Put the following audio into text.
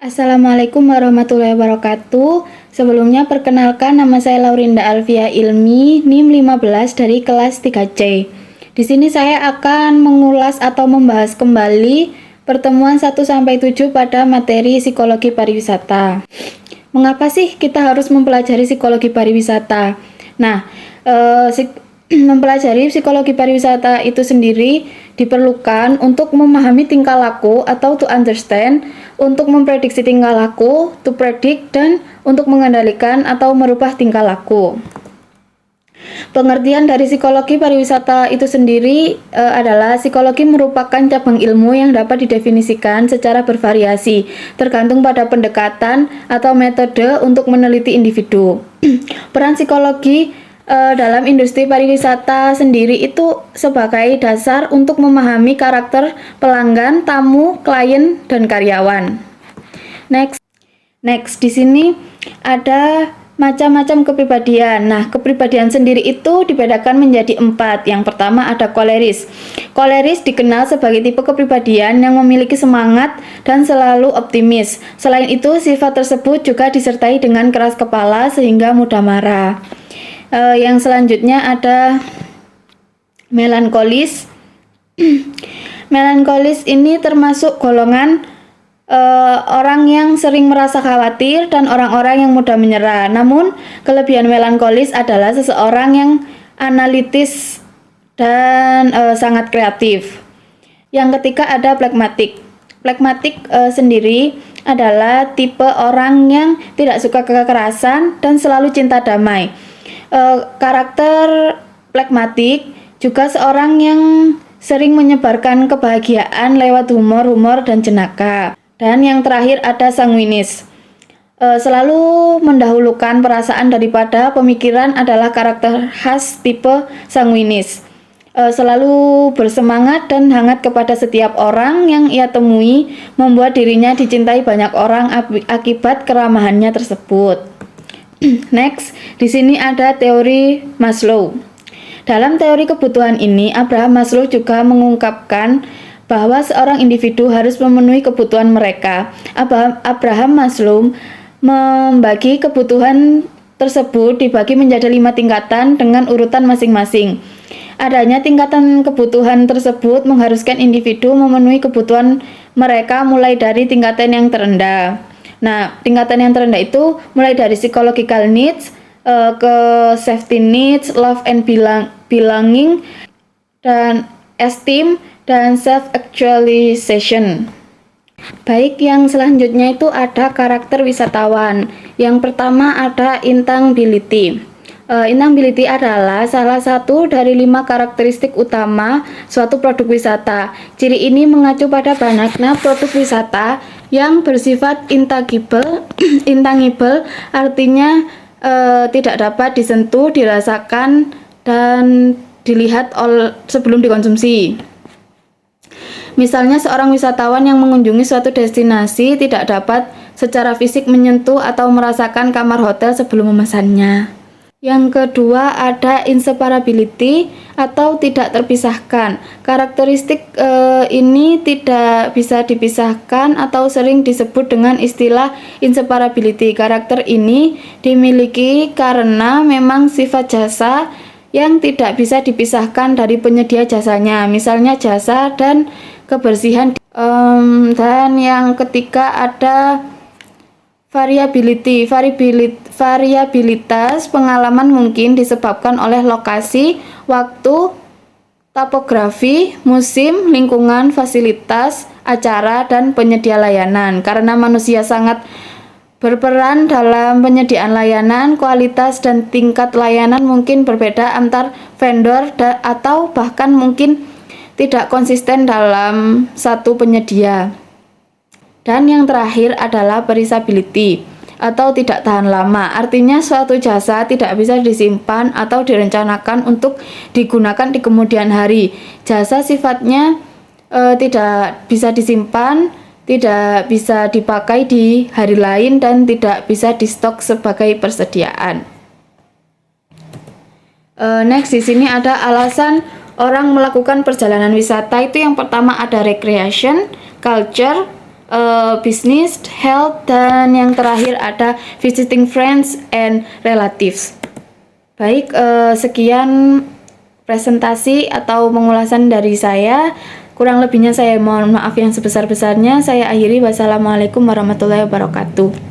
Assalamualaikum warahmatullahi wabarakatuh. Sebelumnya perkenalkan nama saya Laurinda Alfia Ilmi, NIM 15 dari kelas 3C. Di sini saya akan mengulas atau membahas kembali pertemuan 1-7 pada materi psikologi pariwisata. Mengapa sih kita harus mempelajari psikologi pariwisata? Nah, mempelajari psikologi pariwisata itu sendiri diperlukan untuk memahami tingkah laku atau to understand, untuk memprediksi tingkah laku, to predict, dan untuk mengendalikan atau merubah tingkah laku. Pengertian dari psikologi pariwisata itu sendiri adalah psikologi merupakan cabang ilmu yang dapat didefinisikan secara bervariasi, tergantung pada pendekatan atau metode untuk meneliti individu. Peran psikologi dalam industri pariwisata sendiri itu sebagai dasar untuk memahami karakter pelanggan, tamu, klien, dan karyawan. Next, di sini ada macam-macam kepribadian. Nah, kepribadian sendiri itu dibedakan menjadi 4. Yang pertama ada koleris. Koleris dikenal sebagai tipe kepribadian yang memiliki semangat dan selalu optimis. Selain itu, sifat tersebut juga disertai dengan keras kepala sehingga mudah marah. Yang selanjutnya ada melankolis. Melankolis ini termasuk golongan orang yang sering merasa khawatir dan orang-orang yang mudah menyerah. Namun, kelebihan melankolis adalah seseorang yang analitis dan sangat kreatif. Yang ketiga ada phlegmatik. Phlegmatik sendiri adalah tipe orang yang tidak suka kekerasan dan selalu cinta damai. Karakter phlegmatik juga seorang yang sering menyebarkan kebahagiaan lewat humor dan jenaka. Dan yang terakhir ada sanguinis. Selalu mendahulukan perasaan daripada pemikiran adalah karakter khas tipe sanguinis. Selalu bersemangat dan hangat kepada setiap orang yang ia temui, membuat dirinya dicintai banyak orang akibat keramahannya tersebut. Next, di sini ada teori Maslow. Dalam teori kebutuhan ini, Abraham Maslow juga mengungkapkan bahwa seorang individu harus memenuhi kebutuhan mereka. Abraham Maslow membagi kebutuhan tersebut dibagi menjadi 5 tingkatan dengan urutan masing-masing. Adanya tingkatan kebutuhan tersebut mengharuskan individu memenuhi kebutuhan mereka mulai dari tingkatan yang terendah. Nah, tingkatan yang terendah itu mulai dari psychological needs, ke safety needs, love and belonging, dan esteem, dan self-actualization. Baik, yang selanjutnya itu ada karakter wisatawan. Yang pertama ada intangibility. Intangibility adalah salah satu dari 5 karakteristik utama suatu produk wisata. Ciri ini mengacu pada banyaknya produk wisata yang bersifat intangible. Intangible artinya tidak dapat disentuh, dirasakan, dan dilihat sebelum dikonsumsi. Misalnya seorang wisatawan yang mengunjungi suatu destinasi tidak dapat secara fisik menyentuh atau merasakan kamar hotel sebelum memesannya. Yang kedua ada inseparability atau tidak terpisahkan. Karakteristik ini tidak bisa dipisahkan atau sering disebut dengan istilah inseparability. Karakter ini dimiliki karena memang sifat jasa yang tidak bisa dipisahkan dari penyedia jasanya, misalnya jasa dan kebersihan. Dan yang ketiga ada variability. Variabilitas pengalaman mungkin disebabkan oleh lokasi, waktu, topografi, musim, lingkungan, fasilitas, acara, dan penyedia layanan. Karena manusia sangat berperan dalam penyediaan layanan, kualitas dan tingkat layanan mungkin berbeda antar vendor atau bahkan mungkin tidak konsisten dalam satu penyedia. Dan yang terakhir adalah perisability atau tidak tahan lama. Artinya suatu jasa tidak bisa disimpan atau direncanakan untuk digunakan di kemudian hari. Jasa sifatnya tidak bisa disimpan, tidak bisa dipakai di hari lain, dan tidak bisa di stok sebagai persediaan. Next, di sini ada alasan orang melakukan perjalanan wisata. Itu yang pertama ada recreation, culture, business, health, dan yang terakhir ada visiting friends and relatives. Baik, sekian presentasi atau pengulasan dari saya. Kurang lebihnya saya mohon maaf yang sebesar-besarnya. Saya akhiri. Wassalamualaikum warahmatullahi wabarakatuh.